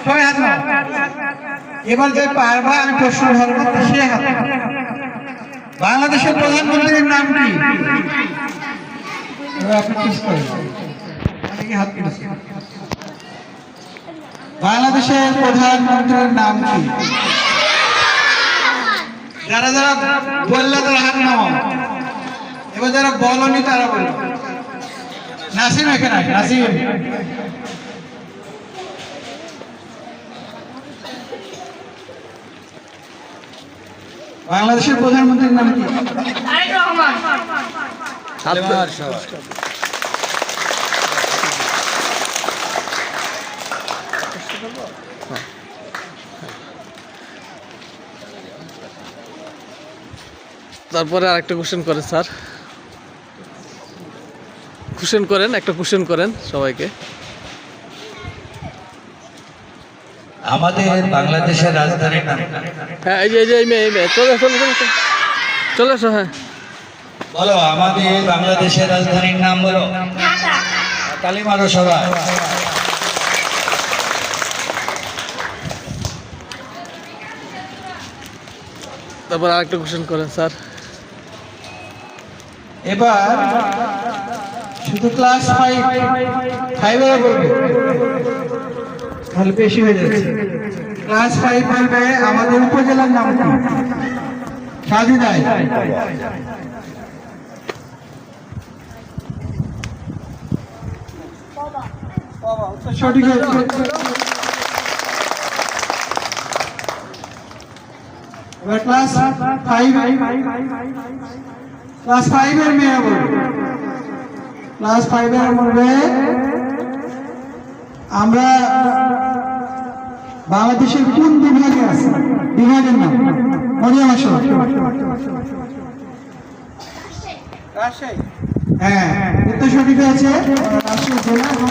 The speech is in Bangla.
সবাই হাত নাও। এবার যে পারবা আমি প্রশ্ন ধরবো সে হাত। বাংলাদেশের প্রধানমন্ত্রীর নাম কি? বাংলাদেশের প্রধানমন্ত্রীর নাম কি? যারা যারা বললে তারা হাত নাও। এবার যারা বলনি তারা বলল। নাসিম এখানে, নাসিম। বাংলাদেশের প্রধানমন্ত্রীর নাম কি? তারেক রহমান। তারপরে আরেকটা কোশ্চেন করেন স্যার, কোশ্চেন করেন, একটা কোশ্চেন করেন সবাইকে। আমাদের বাংলাদেশের রাজধানীর নাম? হ্যাঁ, এই যে এই মেয়ে চলে চলে আসো। হ্যাঁ বলো, আমাদের বাংলাদেশের রাজধানীর নাম বলো। তালি মারো সবাই। তারপর আরেকটা কোশ্চেন করেন স্যার। এবার শুধু ক্লাস 5 এর বলবে, তাহলে বেশি হয়ে যাচ্ছে। ক্লাস 5 বলবে আমাদের উপজেলার নাম কি? সাজিদাই। সঠিক হয়েছে। এবার ক্লাস 5 এর মেয়ে বলবে, ক্লাস 5 এর বলবে আমরা বাংলাদেশের কোন বিভাগে আছি? বিভাগের নাম মরিয়ম আসো। হ্যাঁ, উত্তর সঠিক হয়েছে। রাজশাহী জেলা এবং